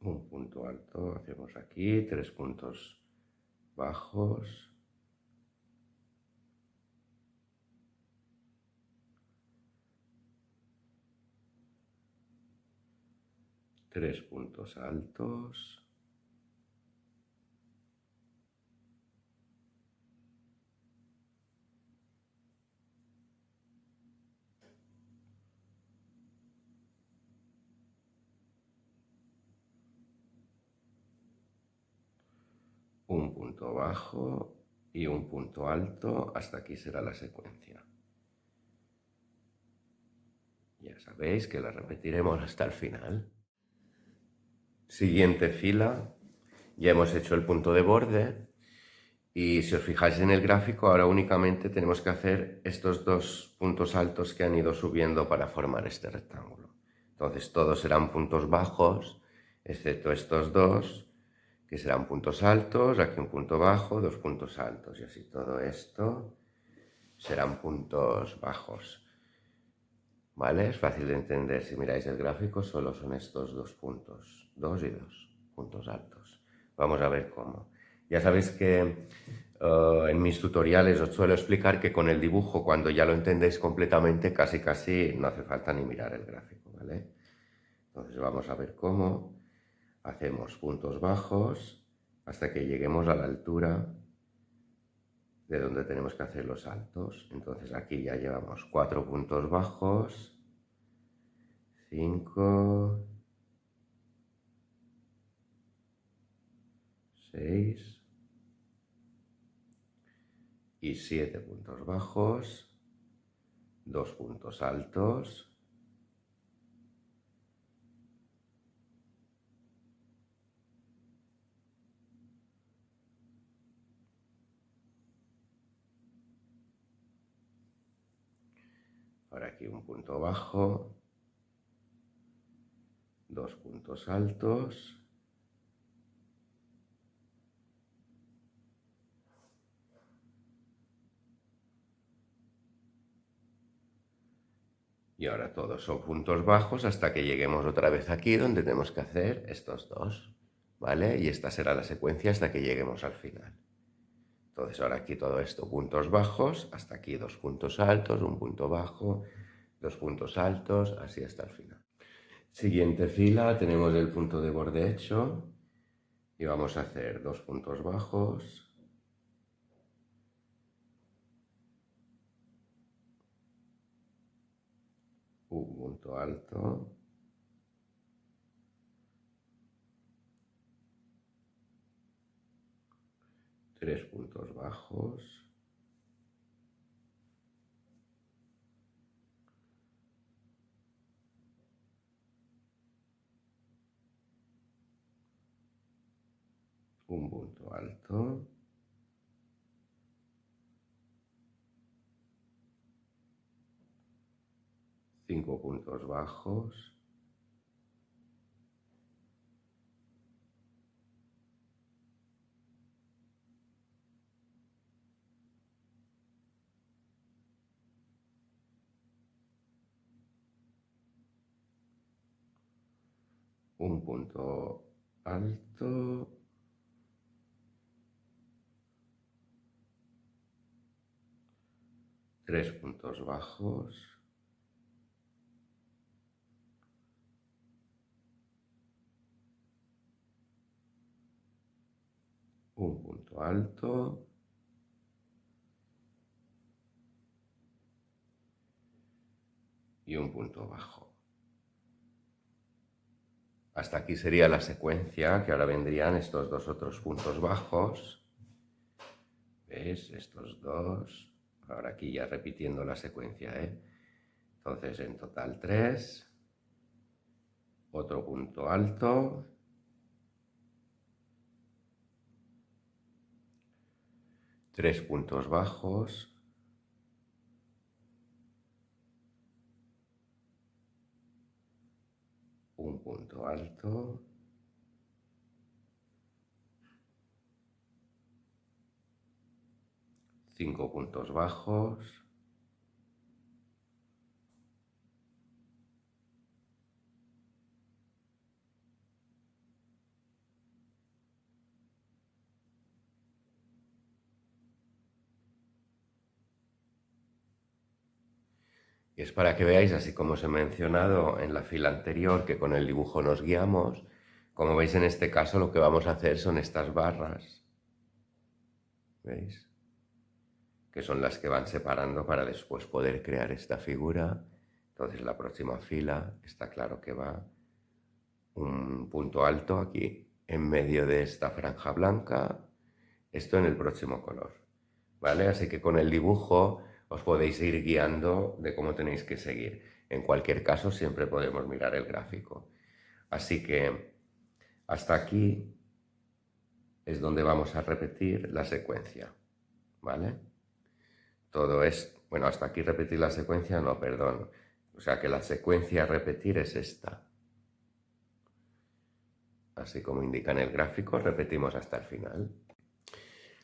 un punto alto, hacemos aquí, tres puntos bajos, tres puntos altos, un punto bajo y un punto alto. Hasta aquí será la secuencia. Ya sabéis que la repetiremos hasta el final. Siguiente fila, ya hemos hecho el punto de borde y si os fijáis en el gráfico ahora únicamente tenemos que hacer estos dos puntos altos que han ido subiendo para formar este rectángulo. Entonces todos serán puntos bajos, excepto estos dos, que serán puntos altos, aquí un punto bajo, dos puntos altos y así todo esto serán puntos bajos. ¿Vale? Es fácil de entender, si miráis el gráfico solo son estos dos puntos, dos y dos puntos altos. Vamos a ver cómo. Ya sabéis que en mis tutoriales os suelo explicar que con el dibujo, cuando ya lo entendéis completamente, casi no hace falta ni mirar el gráfico, ¿vale? Entonces vamos a ver cómo hacemos puntos bajos hasta que lleguemos a la altura de donde tenemos que hacer los altos. Entonces aquí ya llevamos 4 puntos bajos, 5, 6 y 7 puntos bajos, 2 puntos altos, ahora aquí un punto bajo, 2 puntos altos, y ahora todos son puntos bajos hasta que lleguemos otra vez aquí donde tenemos que hacer estos dos, ¿vale? Y esta será la secuencia hasta que lleguemos al final. Entonces ahora aquí todo esto puntos bajos, hasta aquí 2 puntos altos, un punto bajo, 2 puntos altos, así hasta el final. Siguiente fila, tenemos el punto de borde hecho y vamos a hacer 2 puntos bajos, un punto alto, tres puntos bajos, un punto alto, cinco puntos bajos, un punto alto, tres puntos bajos, un punto alto, y un punto bajo. Hasta aquí sería la secuencia, que ahora vendrían estos dos otros puntos bajos. ¿Veis? Estos dos. Ahora aquí ya repitiendo la secuencia, ¿eh? Entonces en total 3. Otro punto alto. Tres puntos bajos. Un punto alto. Cinco puntos bajos. Y es para que veáis, así como os he mencionado en la fila anterior, que con el dibujo nos guiamos. Como veis en este caso lo que vamos a hacer son estas barras. ¿Veis? Que son las que van separando para después poder crear esta figura. Entonces la próxima fila está claro que va un punto alto aquí en medio de esta franja blanca, esto en el próximo color, ¿vale? Así que con el dibujo os podéis ir guiando de cómo tenéis que seguir. En cualquier caso, siempre podemos mirar el gráfico. Así que hasta aquí es donde vamos a repetir la secuencia, ¿vale? Todo es, bueno, hasta aquí repetir la secuencia, no, perdón. O sea que la secuencia a repetir es esta. Así como indica en el gráfico, repetimos hasta el final.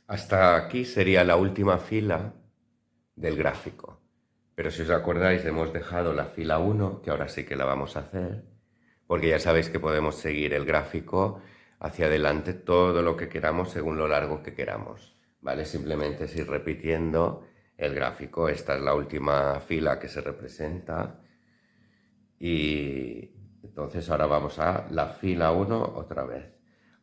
Hasta aquí sería la última fila del gráfico. Pero si os acordáis, hemos dejado la fila 1, que ahora sí que la vamos a hacer, porque ya sabéis que podemos seguir el gráfico hacia adelante todo lo que queramos según lo largo que queramos, ¿vale? Simplemente es ir repitiendo el gráfico. Esta es la última fila que se representa y entonces ahora vamos a la fila 1 otra vez.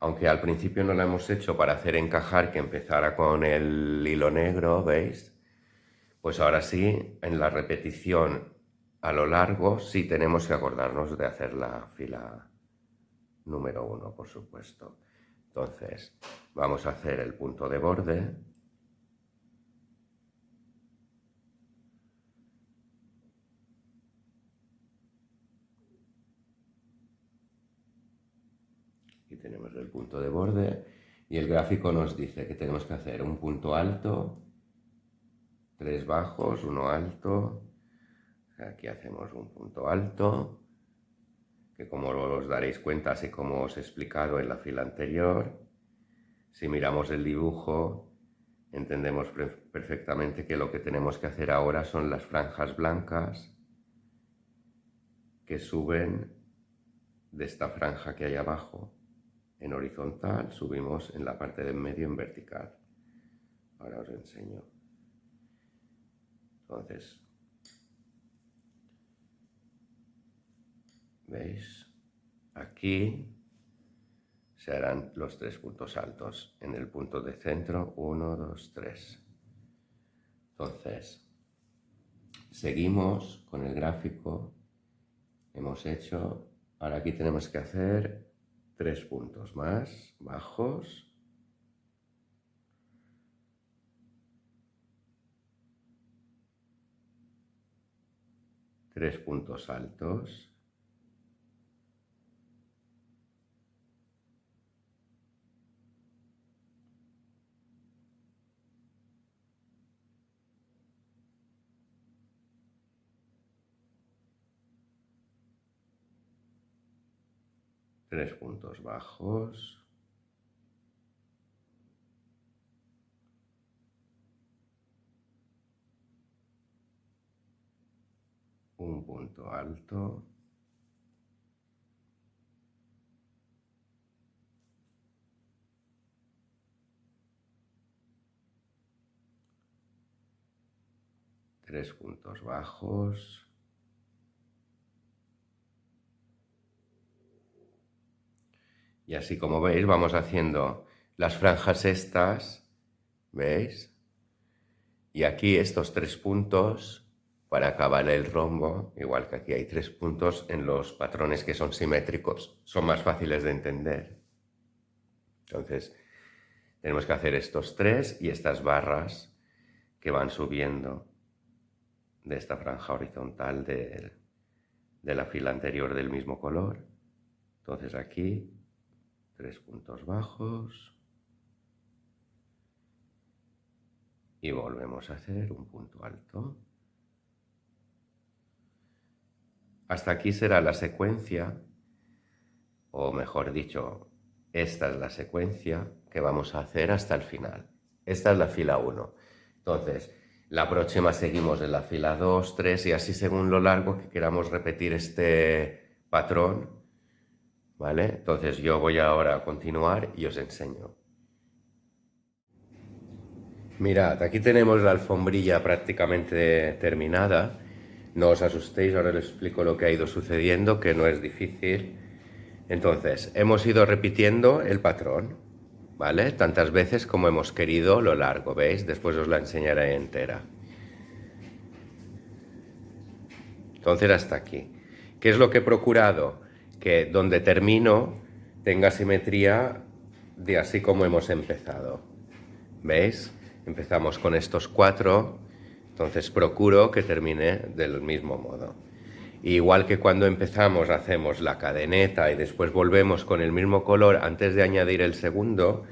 Aunque al principio no la hemos hecho para hacer encajar que empezara con el hilo negro, ¿veis? Pues ahora sí, en la repetición a lo largo, sí tenemos que acordarnos de hacer la fila número 1, por supuesto. Entonces, vamos a hacer el punto de borde. Aquí tenemos el punto de borde y el gráfico nos dice que tenemos que hacer un punto alto, 3 bajos, 1 alto. Aquí hacemos un punto alto, que como os daréis cuenta, así como os he explicado en la fila anterior, si miramos el dibujo, entendemos perfectamente que lo que tenemos que hacer ahora son las franjas blancas que suben de esta franja que hay abajo en horizontal, subimos en la parte de en medio en vertical. Ahora os enseño. Entonces, ¿veis? Aquí se harán los 3 puntos altos en el punto de centro, 1, 2, 3. Entonces, seguimos con el gráfico, hemos hecho, ahora aquí tenemos que hacer 3 puntos más bajos, tres puntos altos, tres puntos bajos, un punto alto, tres puntos bajos, y así como veis vamos haciendo las franjas estas, ¿veis? Y aquí estos 3 puntos para acabar el rombo, igual que aquí hay 3 puntos en los patrones que son simétricos, son más fáciles de entender. Entonces, tenemos que hacer estos 3 y estas barras que van subiendo de esta franja horizontal de la fila anterior del mismo color. Entonces aquí, 3 puntos bajos. Y volvemos a hacer un punto alto. Hasta aquí será la secuencia, o mejor dicho, esta es la secuencia que vamos a hacer hasta el final. Esta es la fila 1. Entonces, la próxima seguimos en la fila 2, 3 y así según lo largo que queramos repetir este patrón, ¿vale? Entonces yo voy ahora a continuar y os enseño. Mirad, aquí tenemos la alfombrilla prácticamente terminada. No os asustéis, ahora os explico lo que ha ido sucediendo, que no es difícil. Entonces, hemos ido repitiendo el patrón, ¿vale? Tantas veces como hemos querido lo largo, ¿veis? Después os la enseñaré entera. Entonces, hasta aquí. ¿Qué es lo que he procurado? Que donde termino tenga simetría de así como hemos empezado. ¿Veis? Empezamos con estos 4, entonces procuro que termine del mismo modo. Igual que cuando empezamos hacemos la cadeneta y después volvemos con el mismo color antes de añadir el segundo,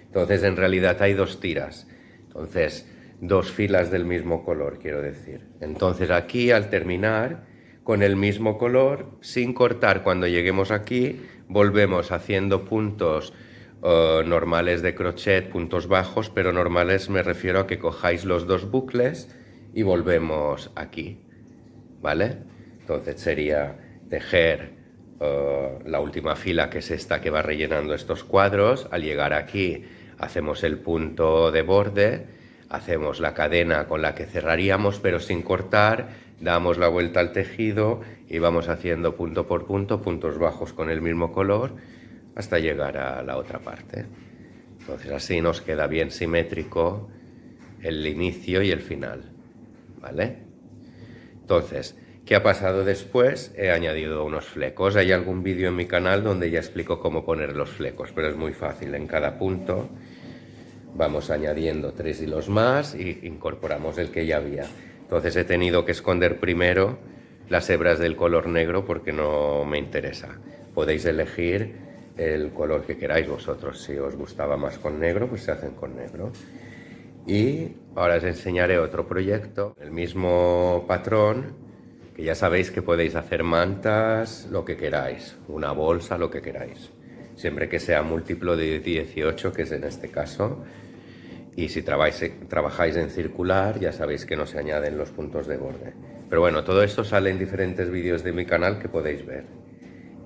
entonces en realidad hay 2 tiras, entonces 2 filas del mismo color, quiero decir. Entonces aquí al terminar con el mismo color, sin cortar cuando lleguemos aquí, volvemos haciendo puntos normales de crochet, puntos bajos, pero normales me refiero a que cojáis los 2 bucles y volvemos aquí, ¿vale? Entonces sería tejer la última fila, que es esta que va rellenando estos cuadros. Al llegar aquí hacemos el punto de borde, hacemos la cadena con la que cerraríamos pero sin cortar, damos la vuelta al tejido y vamos haciendo punto por punto, puntos bajos con el mismo color hasta llegar a la otra parte. Entonces así nos queda bien simétrico el inicio y el final, ¿vale? Entonces, ¿qué ha pasado después? He añadido unos flecos. Hay algún vídeo en mi canal donde ya explico cómo poner los flecos, pero es muy fácil. En cada punto vamos añadiendo 3 hilos más y incorporamos el que ya había. Entonces he tenido que esconder primero las hebras del color negro porque no me interesa. Podéis elegir el color que queráis vosotros. Si os gustaba más con negro, pues se hacen con negro. Y ahora os enseñaré otro proyecto, el mismo patrón, que ya sabéis que podéis hacer mantas, lo que queráis, una bolsa, lo que queráis, siempre que sea múltiplo de 18, que es en este caso. Y si trabajáis en circular, ya sabéis que no se añaden los puntos de borde. Pero bueno, todo esto sale en diferentes vídeos de mi canal que podéis ver.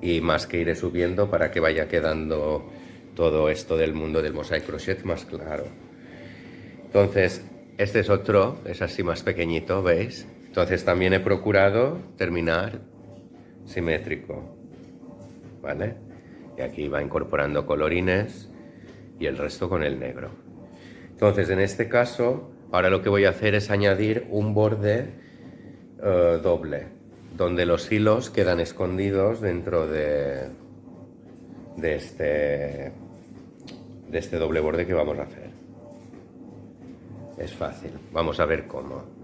Y más que iré subiendo para que vaya quedando todo esto del mundo del mosaic crochet más claro. Entonces, este es otro, es así más pequeñito, ¿veis? Entonces también he procurado terminar simétrico, ¿vale? Y aquí va incorporando colorines y el resto con el negro. Entonces, en este caso, ahora lo que voy a hacer es añadir un borde doble, donde los hilos quedan escondidos dentro de este doble borde que vamos a hacer. Es fácil, vamos a ver cómo.